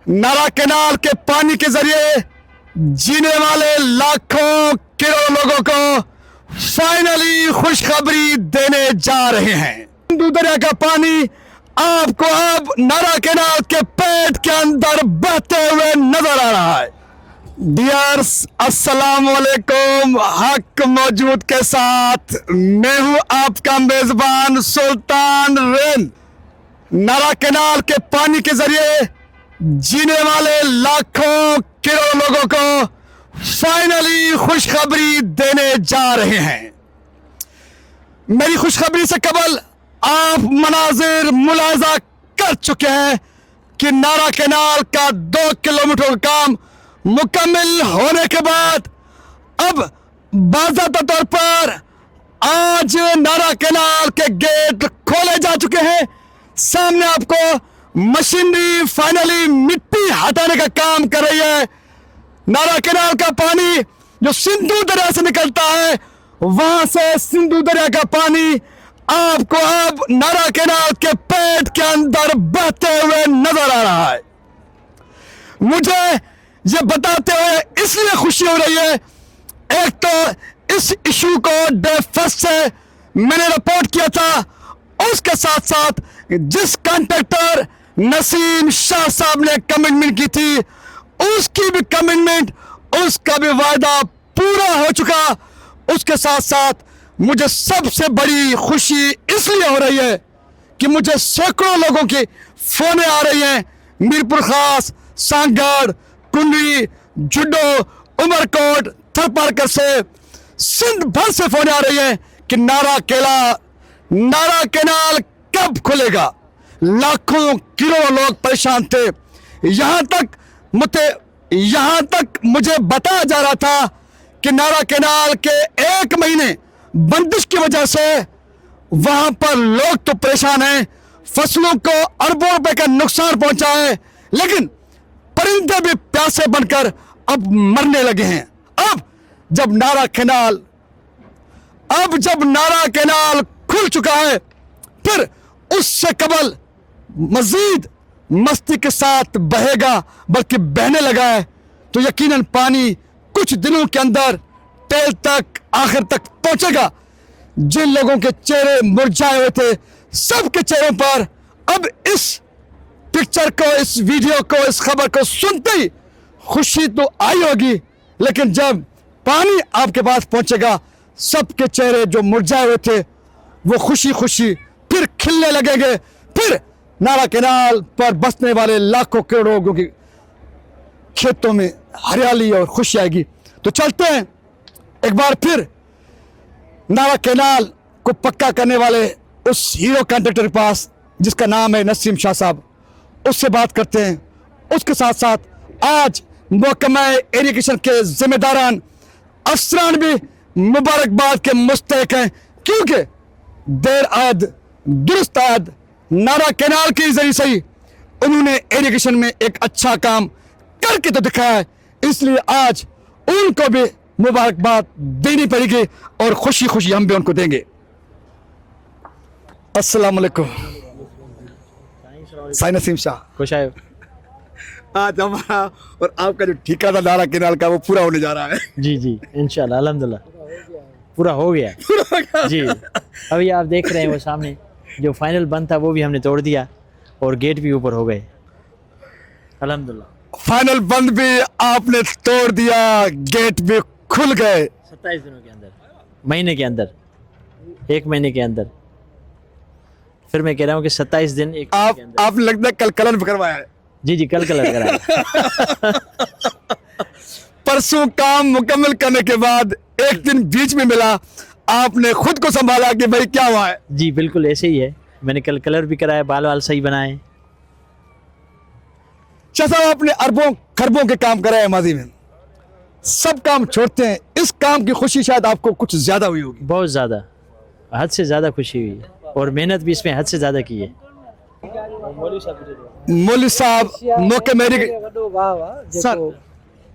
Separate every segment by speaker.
Speaker 1: नारा कैनाल के पानी के जरिए जीने वाले लाखों करोड़ों लोगों को फाइनली खुशखबरी देने जा रहे हैं। सिंधु दरिया का पानी आपको अब नारा कैनाल के पेट के अंदर बहते हुए नजर आ रहा है। डियर्स, अस्सलाम वालेकुम। हक मौजूद के साथ मैं हूं आपका मेजबान सुल्तान रेन। नारा कैनाल के पानी के जरिए जीने वाले लाखों करोड़ों लोगों को फाइनली खुशखबरी देने जा रहे हैं। मेरी खुशखबरी से कबल आप मनाजिर मुलाजा कर चुके हैं कि नारा कैनाल का 2 किलोमीटर का काम मुकम्मल होने के बाद अब बाज़ाब्ता तौर पर आज नारा कैनाल के गेट खोले जा चुके हैं। सामने आपको मशीनरी फाइनली मिट्टी हटाने का काम कर रही है। नारा कैनाल का पानी जो सिंधु दरिया से निकलता है, वहां से सिंधु दरिया का पानी आपको अब नारा कैनाल के पेट के अंदर बहते हुए नजर आ रहा है। मुझे ये बताते हुए इसलिए खुशी हो रही है, एक तो इस इशू को डे फर्स्ट से मैंने रिपोर्ट किया था, उसके साथ साथ जिस कॉन्ट्रैक्टर नसीम शाह साहब ने कमिटमेंट की थी, उसकी भी कमिटमेंट, उसका भी वायदा पूरा हो चुका। उसके साथ साथ मुझे सबसे बड़ी खुशी इसलिए हो रही है कि मुझे सैकड़ों लोगों की फोने आ रही हैं, मीरपुर खास, सांगड़, कुंडली, जुड्डो, उमरकोट, थरपारकर से, सिंध भर से फोन आ रही है कि नारा कैनाल कब खुलेगा। लाखों करोड़ों लोग परेशान थे। यहां तक मुझे बताया जा रहा था कि नारा कैनाल के 1 महीने बंदिश की वजह से वहां पर लोग तो परेशान हैं, फसलों को अरबों रुपए का नुकसान पहुंचा है, लेकिन परिंदे भी प्यासे बनकर अब मरने लगे हैं। अब जब नारा कैनाल खुल चुका है, फिर उससे कबल मजीद मस्ती के साथ बहेगा, बल्कि बहने लगा है, तो यकीनन पानी कुछ दिनों के अंदर टेल तक, आखिर तक पहुंचेगा। जिन लोगों के चेहरे मुरझाए हुए थे, सबके चेहरों पर अब इस पिक्चर को, इस वीडियो को, इस खबर को सुनते ही खुशी तो आई होगी, लेकिन जब पानी आपके पास पहुंचेगा, सबके चेहरे जो मुरझाए हुए थे वो खुशी खुशी फिर खिलने लगेंगे। फिर नारा कैनाल पर बसने वाले लाखों करोड़ों लोगों की खेतों में हरियाली और खुशी आएगी। तो चलते हैं एक बार फिर नारा कैनाल को पक्का करने वाले उस हीरो कॉन्ट्रैक्टर के पास, जिसका नाम है नसीम शाह साहब, उससे बात करते हैं। उसके साथ साथ आज महकमा इरिगेशन के जिम्मेदारान अफसरान भी मुबारकबाद के मुस्तहिक हैं, क्योंकि देर आद दुरुस्त आद नारा कैनाल के जरिए से ही उन्होंने इरिगेशन में एक अच्छा काम करके तो दिखाया है, इसलिए आज उनको भी मुबारकबाद देनी पड़ेगी और खुशी खुशी हम भी उनको देंगे। अस्सलाम वालेकुम। साई नसीम शाह,
Speaker 2: खुश आए।
Speaker 1: आज हमारा और आपका जो ठेका था नारा कैनाल का, वो पूरा होने जा रहा है।
Speaker 2: जी जी, इंशाल्लाह, अल्हम्दुलिल्लाह पूरा हो गया जी। अभी आप देख रहे हैं वो सामने जो फाइनल बंद था वो भी हमने तोड़ दिया और गेट भी ऊपर हो गए, अल्हम्दुलिल्लाह।
Speaker 1: फाइनल बंद भी आपने तोड़ दिया, गेट भी खुल गए
Speaker 2: 27 दिनों के अंदर, महीने के अंदर, 1 महीने के अंदर। फिर मैं कह रहा हूँ कि 27 दिन एक
Speaker 1: आप लगता है कल कलर करवाया है।
Speaker 2: जी जी, कल कलर कराया।
Speaker 1: परसों काम मुकम्मल करने के बाद एक दिन बीच में मिला, आपने खुद को संभाला कि भाई क्या हुआ है।
Speaker 2: जी बिल्कुल ऐसे ही है, मैंने कल कलर भी कराया, बाल वाल सही बनाए।
Speaker 1: साहब, आपने अरबों खरबों के काम कराए माजी में, सब काम छोड़ते हैं, इस काम की खुशी शायद आपको कुछ ज्यादा हुई होगी।
Speaker 2: बहुत ज़्यादा, हद से ज़्यादा खुशी हुई है और मेहनत भी इसमें हद से ज़्यादा की है।
Speaker 1: मौलवी साहब मौके मेरी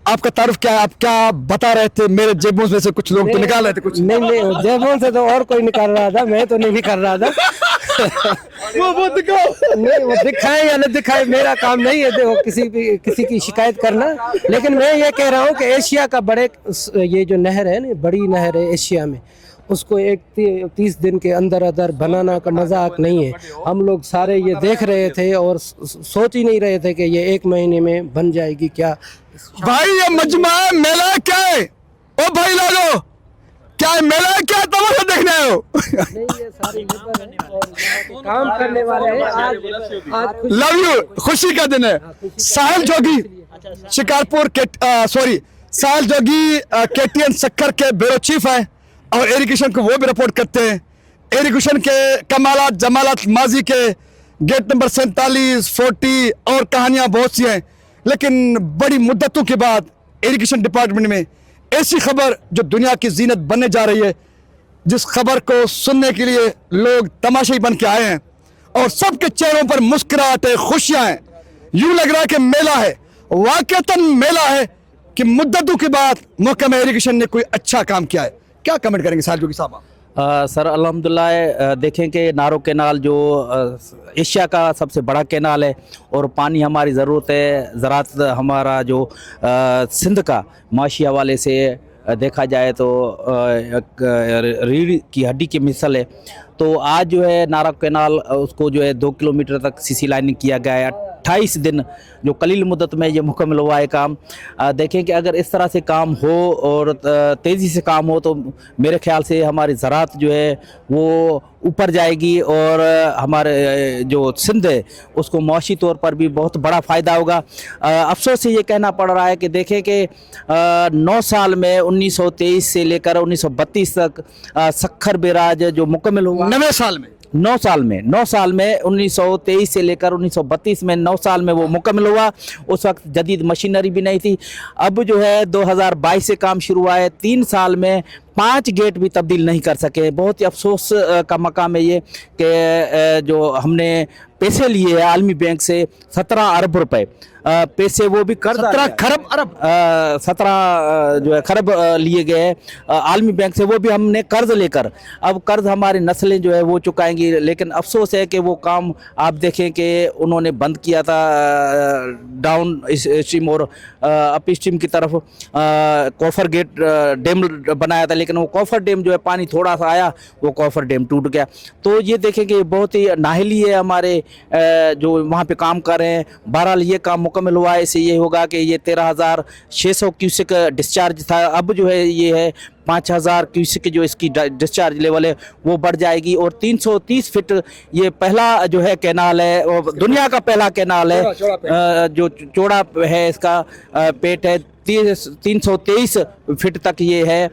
Speaker 1: आपका तारुफ क्या है? आप क्या बता रहे थे? मेरे जेबों में से कुछ लोग तो निकाल रहे थे कुछ।
Speaker 3: नहीं, जेबों से तो और कोई निकाल रहा था, मैं तो नहीं निकाल रहा था।
Speaker 1: वो दिखाओ।
Speaker 3: नहीं, वो दिखाए या न दिखाए मेरा काम नहीं है देखो किसी की शिकायत करना। लेकिन मैं ये कह रहा हूँ कि एशिया का ये जो नहर है ना, बड़ी नहर है एशिया में, उसको 30 दिन के अंदर अंदर बनाना का मजाक नहीं है। हम लोग सारे ये देख रहे थे और सोच ही नहीं रहे थे कि ये 1 महीने में बन जाएगी। क्या
Speaker 1: भाई ये मजमा है, मेला है, क्या है? ओ भाई लोगो, क्या है मेला है, क्या तमाशा देखने आए हो?
Speaker 3: नहीं, ये सारी लेबर है और यहाँ पे काम करने वाले हैं। आज
Speaker 1: लव यू, खुशी का दिन है। साहिल जोगी शिकारपुर के साहिल जोगी KTN सक्खर के ब्यूरो चीफ हैं और इरिगेशन को वो भी रिपोर्ट करते हैं। इरिगेशन के कमालात जमालात माजी के गेट नंबर 47, 40 और कहानियां बहुत सी हैं, लेकिन बड़ी मुद्दतों के बाद इरिगेशन डिपार्टमेंट में ऐसी खबर जो दुनिया की जीनत बनने जा रही है, जिस खबर को सुनने के लिए लोग तमाशाई बन के आए हैं और सबके चेहरों पर मुस्कुराहट है, खुशियां हैं। यूं लग रहा है कि मेला है, वाकईतन मेला है कि मुद्दतों के बाद महकमा इरिगेशन ने कोई अच्छा काम किया है। क्या कमेंट करेंगे साहिल जोगी साहब?
Speaker 4: सर अल्हम्दुलिल्लाह, देखें कि नारो कैनाल जो एशिया का सबसे बड़ा कैनाल है और पानी हमारी ज़रूरत है। ज़रात हमारा जो सिंध का माशी हवाले से देखा जाए तो रीढ़ की हड्डी की मिसल है। तो आज जो है नारो कैनाल उसको जो है 2 किलोमीटर तक सीसी लाइनिंग किया गया है। 28 दिन जो कलील मुद्दत में ये मुकम्मल हुआ है काम। देखें कि अगर इस तरह से काम हो और तेज़ी से काम हो तो मेरे ख्याल से हमारी ज़रात जो है वो ऊपर जाएगी और हमारे जो सिंध है उसको मौशी तौर पर भी बहुत बड़ा फ़ायदा होगा। अफसोस से ये कहना पड़ रहा है कि देखें कि 9 साल में 1923 से लेकर 1932 तक सक्खर बैराज जो मुकम्मल हुआ
Speaker 1: 9 साल में
Speaker 4: 9 साल में 1923 से लेकर 1932 में 9 साल में वो मुकम्मल हुआ। उस वक्त जदीद मशीनरी भी नहीं थी। अब जो है 2022 से काम शुरू हुआ है। 3 साल में 5 गेट भी तब्दील नहीं कर सके। बहुत ही अफसोस का मकाम है ये कि जो हमने पैसे लिए हैं आलमी बैंक से 17 अरब रुपए पैसे, वो भी कर्ज
Speaker 1: 17 खरब अरब
Speaker 4: 17 जो है खरब लिए गए हैं आलमी बैंक से, वो भी हमने कर्ज लेकर। अब कर्ज हमारी नस्लें जो है वो चुकाएंगी। लेकिन अफसोस है कि वो काम आप देखें कि उन्होंने बंद किया था डाउन स्ट्रीम और अप स्ट्रीम की तरफ कॉफर गेट डैम बनाया था, लेकिन वो कॉफर डैम जो है पानी थोड़ा सा आया वो कॉफर डैम टूट गया। तो ये देखें कि बहुत ही नाहली है हमारे जो वहाँ पे काम कर रहे हैं। बहरहाल ये काम मुकम्मल हुआ है, इससे ये होगा कि ये 13,600 क्यूसेक डिस्चार्ज था, अब जो है ये है 5,000 क्यूसेक जो इसकी डिस्चार्ज लेवल है वो बढ़ जाएगी। और 330 फीट ये पहला जो है कैनाल है, और दुनिया का पहला कैनाल है जो चौड़ा है, इसका पेट है 323 फीट तक ये है।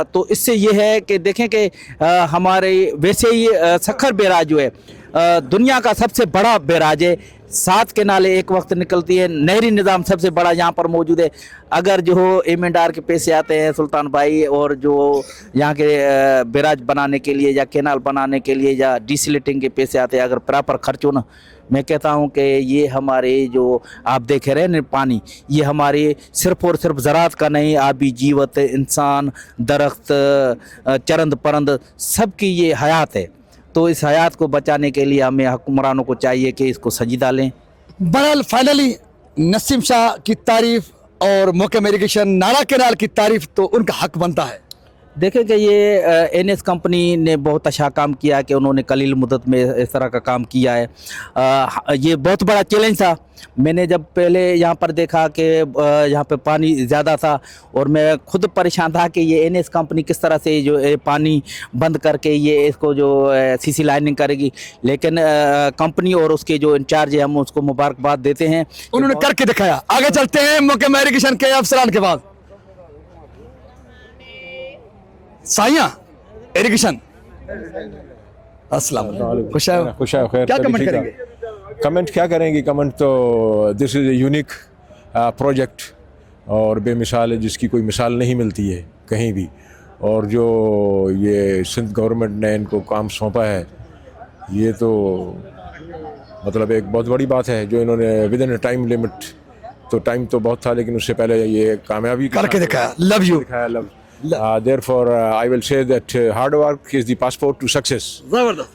Speaker 4: तो इससे ये है कि देखें कि हमारे वैसे ही सक्खर बैराज जो है दुनिया का सबसे बड़ा बैराज है। 7 केनालें एक वक्त निकलती है। नहरी निज़ाम सबसे बड़ा यहाँ पर मौजूद है। अगर जो M&R के पैसे आते हैं सुल्तान भाई, और जो यहाँ के बैराज बनाने के लिए या कैनाल बनाने के लिए या डिसलेटिंग के पैसे आते हैं, अगर प्रॉपर खर्च हो ना, मैं कहता हूँ कि ये हमारे जो आप देख रहे हैं ना पानी, ये हमारे सिर्फ और सिर्फ ज़रात का नहीं, आबी जीवत, इंसान, दरख्त, चरंद परंद सबकी ये हयात है। तो इस हयात को बचाने के लिए हमें हुक्मरानों को चाहिए कि इसको सजीदा लें।
Speaker 1: बहरहाल फाइनली नसीम शाह की तारीफ और महकमा इरिगेशन नारा कैनाल की तारीफ तो उनका हक बनता है।
Speaker 4: देखें कि ये NS कंपनी ने बहुत अच्छा काम किया कि उन्होंने कलील मुद्दत में इस तरह का काम किया है। ये बहुत बड़ा चैलेंज था। मैंने जब पहले यहाँ पर देखा कि यहाँ पे पानी ज़्यादा था और मैं खुद परेशान था कि ये NS कंपनी किस तरह से जो पानी बंद करके ये इसको जो सीसी लाइनिंग करेगी। लेकिन कंपनी और उसके जो इंचार्ज है हम उसको मुबारकबाद देते हैं,
Speaker 1: उन्होंने करके दिखाया। आगे चलते हैं महकमा इरिगेशन के अफसरान के बाद। साइया इरिगेशन, अस्सलाम वालेकुम, खुश है?
Speaker 5: खुश है, खैर,
Speaker 1: क्या
Speaker 5: सभी
Speaker 1: कमेंट
Speaker 5: ठीक है।
Speaker 1: करेंगे?
Speaker 5: कमेंट क्या करेंगे? कमेंट तो this is a unique project और बेमिसाल है, जिसकी कोई मिसाल नहीं मिलती है कहीं भी। और जो ये सिंध गवर्नमेंट ने इनको काम सौंपा है, ये तो मतलब एक बहुत बड़ी बात है जो इन्होंने विद इन टाइम लिमिट तो टाइम तो बहुत था, लेकिन उससे पहले ये कामयाबी
Speaker 1: करके दिखाया। Love you.
Speaker 5: दिखाया love. Therefore, I will say that hard work is the passport to success.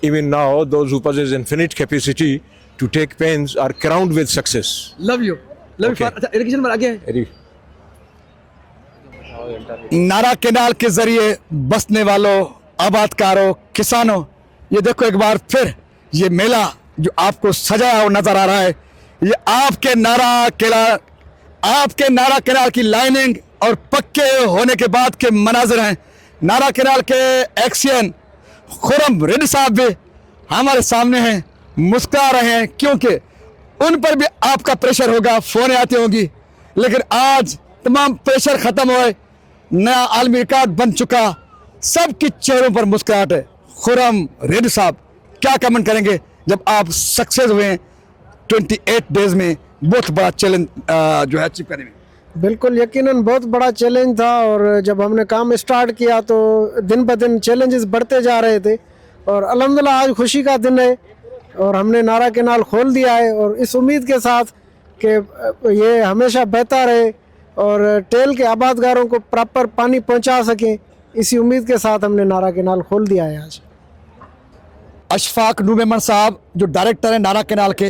Speaker 5: Even now, those who possess infinite capacity to take pains are crowned with success.
Speaker 1: Love you. Love
Speaker 5: Okay.
Speaker 1: You. Irrigation पर आगे
Speaker 5: Very-
Speaker 1: नारा canal के जरिए बसने वालों, आबादकारों, किसानों, ये देखो एक बार फिर ये मेला जो आपको सजाया हुआ नजर आ रहा है, ये आपके नारा केनाल की लाइनिंग और पक्के होने के बाद के मनाजिर हैं। नारा केनाल के एक्सियन खुरम रिड साहब भी हमारे सामने हैं, मुस्कुरा रहे हैं, क्योंकि उन पर भी आपका प्रेशर होगा, फोन आती होंगी, लेकिन आज तमाम प्रेशर खत्म हुए, नया आलमी रिकॉर्ड बन चुका, सबके चेहरों पर मुस्कुराहट है। खुरम रेड साहब क्या कमेंट करेंगे जब आप सक्सेस हुए 28 डेज में बहुत बड़ा चैलेंज जो है अचीव करने में?
Speaker 3: बिल्कुल यकीनन बहुत बड़ा चैलेंज था, और जब हमने काम स्टार्ट किया तो दिन ब दिन चैलेंजेस बढ़ते जा रहे थे, और अल्हम्दुलिल्लाह आज खुशी का दिन है और हमने नारा केनाल खोल दिया है, और इस उम्मीद के साथ कि ये हमेशा बहता रहे और टेल के आबादगारों को प्रॉपर पानी पहुंचा सकें, इसी उम्मीद के साथ हमने नारा केनाल खोल दिया है आज।
Speaker 1: अशफाक नूर मेमन साहब जो डायरेक्टर हैं नारा केनाल के,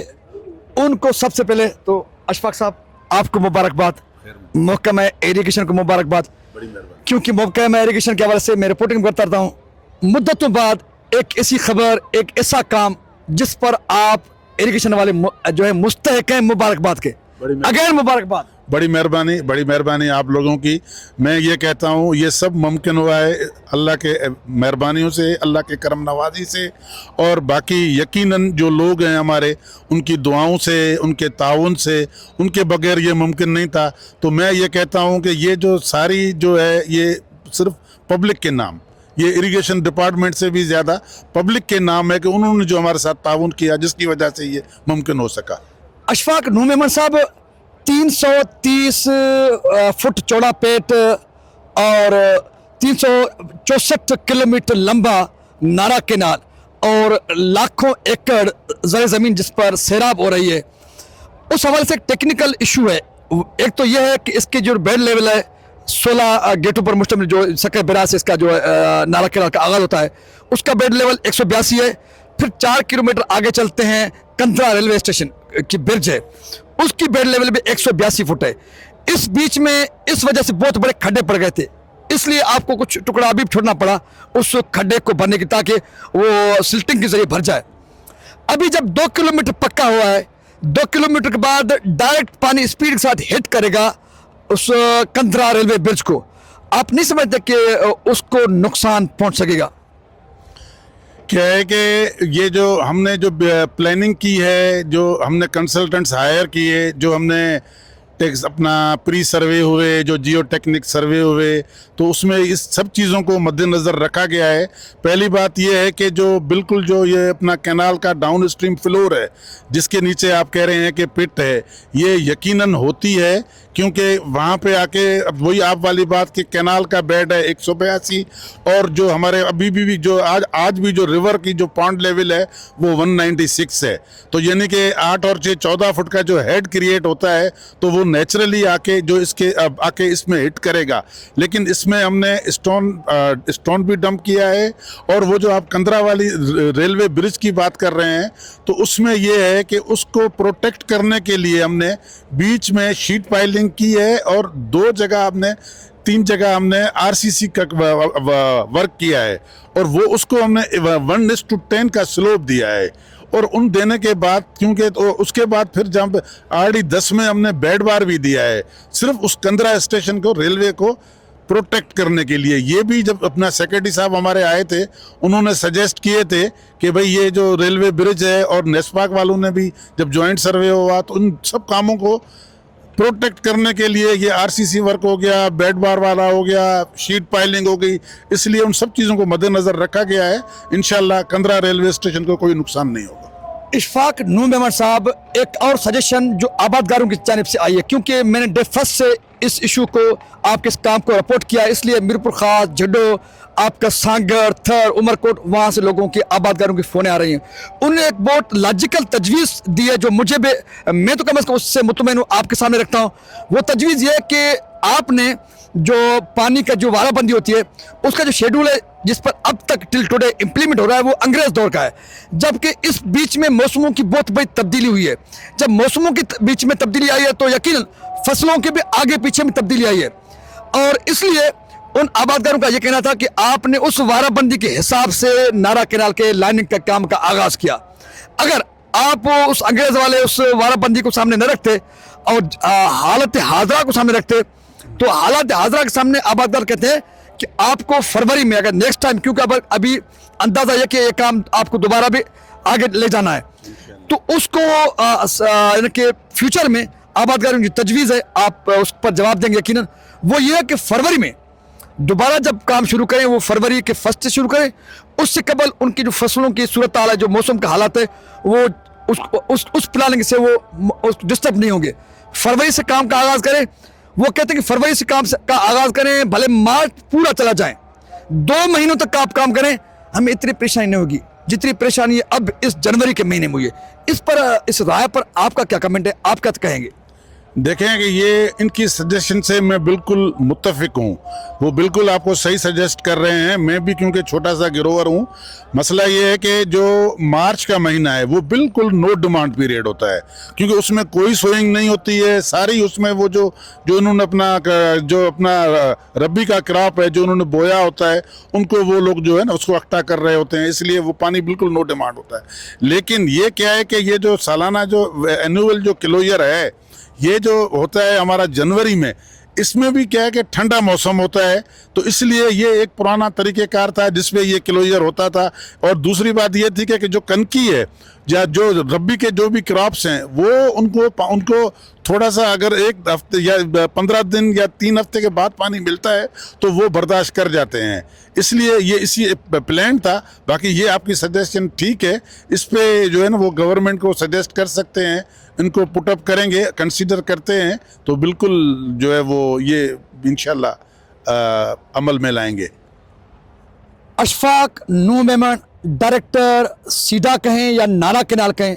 Speaker 1: उनको सबसे पहले तो अशफाक साहब आपको मुबारकबाद, महकमा इरिगेशन को मुबारकबाद, क्योंकि महकमा इरिगेशन के हवाले से मैं रिपोर्टिंग करता रहता हूँ। मुद्दतों बाद एक ऐसी खबर, एक ऐसा काम जिस पर आप इरिगेशन वाले जो है मुस्तहिक हैं मुबारकबाद के, अगेन मुबारकबाद।
Speaker 6: बड़ी मेहरबानी आप लोगों की। मैं ये कहता हूँ ये सब मुमकिन हुआ है अल्लाह के मेहरबानियों से, अल्लाह के करम नवाजी से, और बाकी यकीनन जो लोग हैं हमारे, उनकी दुआओं से, उनके ताउन से, उनके बगैर ये मुमकिन नहीं था। तो मैं ये कहता हूँ कि ये जो सारी जो है ये सिर्फ पब्लिक के नाम, ये इरिगेशन डिपार्टमेंट से भी ज़्यादा पब्लिक के नाम है कि उन्होंने जो हमारे साथ ताउन किया, जिसकी वजह से ये मुमकिन हो सका।
Speaker 1: अशफाक नूर मेमन साहब 330 फुट चौड़ा पेट और 364 किलोमीटर लंबा नारा केनाल और लाखों एकड़ ज़मीन जिस पर सैराब हो रही है, उस हवाले से एक टेक्निकल इशू है। एक तो यह है कि इसके जो बेड लेवल है 16 गेटों पर मुश्तमिल, जो सके बिरा से इसका जो नारा केनाल का आगाज होता है, उसका बेड लेवल 182 है। फिर 4 किलोमीटर आगे चलते हैं, कंदरा रेलवे स्टेशन की ब्रिज है, उसकी बेड लेवल भी 182 फुट है। इस बीच में इस वजह से बहुत बड़े खड्डे पड़ गए थे, इसलिए आपको कुछ टुकड़ा अभी छोड़ना पड़ा उस खड्डे को भरने की, ताकि वो सिल्टिंग के जरिए भर जाए। अभी जब 2 किलोमीटर पक्का हुआ है, 2 किलोमीटर के बाद डायरेक्ट पानी स्पीड के साथ हिट करेगा उस कंदरा रेलवे ब्रिज को। आप नहीं समझते कि उसको नुकसान पहुंच सकेगा?
Speaker 6: क्या है कि ये जो हमने जो प्लानिंग की है, जो हमने कंसल्टेंट्स हायर किए, जो हमने टेक्स अपना प्री सर्वे हुए, जो जियो टेक्निक सर्वे हुए, तो उसमें इस सब चीज़ों को मद्देनज़र रखा गया है। पहली बात यह है कि जो बिल्कुल जो ये अपना कैनाल का डाउन स्ट्रीम फ्लोर है, जिसके नीचे आप कह रहे हैं कि पिट है, ये यकीनन होती है, क्योंकि वहाँ पे आके अब वही आप वाली बात कि कैनाल का बेड है 182, और जो हमारे अभी भी जो आज भी जो रिवर की जो पॉन्ड लेवल है वो 196 है। तो यानी कि 8 और 6 14 फुट का जो हेड क्रिएट होता है, तो वो नेचुरली आके जो इसके अब आके इसमें हिट करेगा। लेकिन इसमें हमने स्टोन भी डंप किया है, और वो जो आप कंदरा वाली रेलवे ब्रिज की बात कर रहे हैं, तो उसमें ये है कि उसको प्रोटेक्ट करने के लिए हमने बीच में शीट पाइलिंग की है, और 3 जगह हमने आरसीसी का वर्क किया है, और वो उसको हमने 1:10 का स्लोप दिया है। और उन देने के बाद, क्योंकि तो उसके बाद फिर जब RD10 में हमने बेड बार भी दिया है, सिर्फ उस कंदरा स्टेशन को, रेलवे को प्रोटेक्ट करने के लिए। ये भी जब अपना सेक्रेटरी साहब हमारे आए थे, उन्होंने सजेस्ट किए थे कि भाई ये जो रेलवे ब्रिज है, और नेस्पाक वालों ने भी जब जॉइंट सर्वे हुआ, तो उन सब कामों को प्रोटेक्ट करने के लिए ये आरसीसी वर्क हो गया, बेड बार वाला हो गया, शीट पाइलिंग हो गई, इसलिए उन सब चीज़ों को मद्देनज़र रखा गया है। इंशाल्लाह कंदरा रेलवे स्टेशन को कोई नुकसान नहीं होगा।
Speaker 1: इशफाक नूर मेमन साहब, एक और सजेशन जो आबादगारों की जानिब से आई है, क्योंकि मैंने डे फर्स्ट से इस इशू को, आपके इस काम को रिपोर्ट किया, इसलिए मीरपुर खास, जड्डो, आपका सांगर, थर, उमरकोट, वहाँ से लोगों की आबादगारों की फ़ोनें आ रही हैं। उन्होंने एक बहुत लॉजिकल तजवीज़ दी है जो मुझे भी, मैं तो कम अज़ कम उससे मुतमईन हूँ, आपके सामने रखता हूँ। वो तजवीज़ ये है कि आपने जो पानी का जो वाराबंदी होती है उसका जो शेड्यूल है जिस पर अब तक टिल टुडे इम्प्लीमेंट हो रहा है वो अंग्रेज दौर का है, जबकि इस बीच में मौसमों की बहुत बड़ी तब्दीली हुई है। जब मौसमों की बीच में तब्दीली आई है तो यकीनन फसलों के भी आगे पीछे में तब्दीली आई है, और इसलिए उन आबादगारों का यह कहना था कि आपने उस वाराबंदी के हिसाब से नारा कैनाल के लाइनिंग का काम का आगाज किया। अगर आप उस अंग्रेज वाले उस वाराबंदी को सामने न रखते और हालत हाजरा को सामने रखते, तो हालत हाजरा के सामने आबादगार कहते हैं कि आपको फरवरी में, अगर नेक्स्ट टाइम, क्योंकि अब अभी अंदाजा यह कि ये काम आपको दोबारा भी आगे ले जाना है, तो उसको यानी कि फ्यूचर में आबादगारों की तजवीज़ है, आप उस पर जवाब देंगे यकीनन। वो ये है कि फरवरी में दोबारा जब काम शुरू करें वो फरवरी के फर्स्ट से शुरू करें, उससे कबल उनकी जो फसलों की सूरत हाल है, जो मौसम का हालात है, वो उस प्लानिंग से वो डिस्टर्ब नहीं होंगे। फरवरी से काम का आगाज़ करें। वो कहते हैं कि फरवरी से काम का आगाज़ करें, भले मार्च पूरा चला जाए, 2 महीनों तक आप काम करें, हमें इतनी परेशानी नहीं होगी जितनी परेशानी अब इस जनवरी के महीने में हुई है। इस पर, इस राय पर आपका क्या कमेंट है, आप क्या कहेंगे?
Speaker 6: देखें कि ये इनकी सजेशन से मैं बिल्कुल मुत्तफिक हूँ, वो बिल्कुल आपको सही सजेस्ट कर रहे हैं। मैं भी क्योंकि छोटा सा गिरोवर हूँ, मसला ये है कि जो मार्च का महीना है वो बिल्कुल नो डिमांड पीरियड होता है, क्योंकि उसमें कोई सोइंग नहीं होती है, सारी उसमें वो जो उन्होंने अपना रबी का क्रॉप है जो उन्होंने बोया होता है, उनको वो लोग जो है ना उसको इकट्ठा कर रहे होते हैं, इसलिए वो पानी बिल्कुल नो डिमांड होता है। लेकिन ये क्या है कि ये जो सालाना जो एनुअल जो क्लोजर है, ये जो होता है हमारा जनवरी में, इसमें भी क्या है कि ठंडा मौसम होता है, तो इसलिए ये एक पुराना तरीक़ेकार था जिसमें ये क्लोजर होता था। और दूसरी बात ये थी कि जो कनकी है या जो रबी के जो भी क्रॉप्स हैं वो उनको थोड़ा सा अगर 1 हफ्ते या 15 दिन या 3 हफ्ते के बाद पानी मिलता है तो वो बर्दाश्त कर जाते हैं, इसलिए ये इसी प्लान था। बाकी ये आपकी सजेशन ठीक है, इस पे जो है ना वो गवर्नमेंट को सजेस्ट कर सकते हैं, इनको पुटअप करेंगे, कंसीडर करते हैं तो बिल्कुल जो है वो ये इंशाल्लाह अमल में लाएंगे।
Speaker 1: अशफाक नूर मेमन, डायरेक्टर सीडा कहें या नाला कैनाल कहें,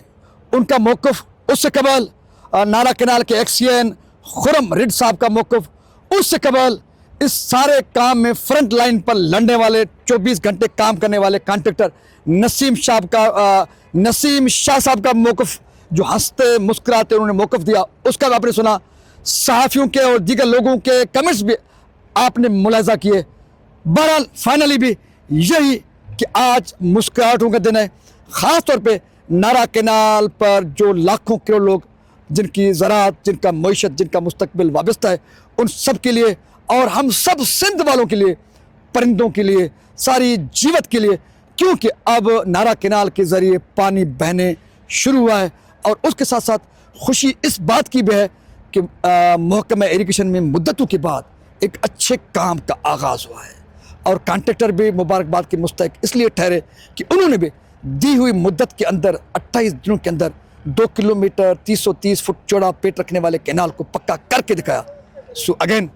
Speaker 1: उनका मौक़िफ़, उससे कबल नाला कैनाल के एक्सीएन खुरम रिड साहब का मौक़िफ़, उससे कबल इस सारे काम में फ्रंट लाइन पर लड़ने वाले 24 घंटे काम करने वाले कॉन्ट्रैक्टर नसीम शाह साहब का मौक़िफ़, जो हंसते मुस्कुराते उन्होंने मौक़िफ़ दिया, उसका भी आपने सुना। सहाफ़ियों के और दीगर लोगों के कमेंट्स भी आपने मुलाज़ा किए। बहरहाल फाइनली भी यही कि आज मुस्कुराहटों का दिन है, ख़ास तौर पे नाला कैनाल पर जो लाखों करोड़ लोग जिनकी ज़राअत, जिनका मईशत, जिनका मुस्तकबिल वाबस्ता है, उन सब के लिए और हम सब सिंध वालों के लिए, परिंदों के लिए, सारी जीवत के लिए, क्योंकि अब नाला कैनाल के ज़रिए पानी बहने शुरू हुआ है। और उसके साथ साथ खुशी इस बात की भी है कि महकमा इरिगेशन में मुद्दतों के बाद एक अच्छे काम का आगाज़ हुआ है, और कॉन्ट्रैक्टर भी मुबारकबाद के मुस्तहिक इसलिए ठहरे कि उन्होंने भी दी हुई मुद्दत के अंदर 28 दिनों के अंदर 2 किलोमीटर 330 फुट चौड़ा पेट रखने वाले कैनाल को पक्का करके दिखाया। So again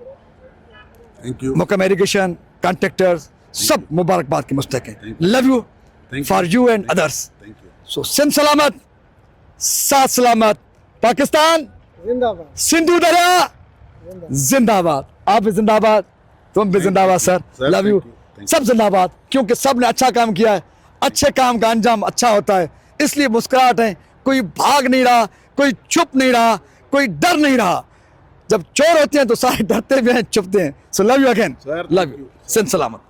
Speaker 6: thank you.
Speaker 1: महकमा इरिगेशन, कॉन्ट्रैक्टर्स सब मुबारकबाद के मुस्तहिक हैं। Love you for you and others. So Sindh सलामत, साथ सलामत, पाकिस्तान
Speaker 3: जिंदाबाद,
Speaker 1: सिंधु दरिया जिंदाबाद, आप भी जिंदाबाद, तुम भी जिंदाबाद सर, लव यू, सब जिंदाबाद, क्योंकि सब ने अच्छा काम किया है, अच्छे काम का अंजाम अच्छा होता है, इसलिए मुस्कुराहट है, कोई भाग नहीं रहा, कोई चुप नहीं रहा, कोई डर नहीं रहा। जब चोर होते हैं तो सारे डरते भी हैं, चुपते हैं। So love you again, love you, Sindh सलामत।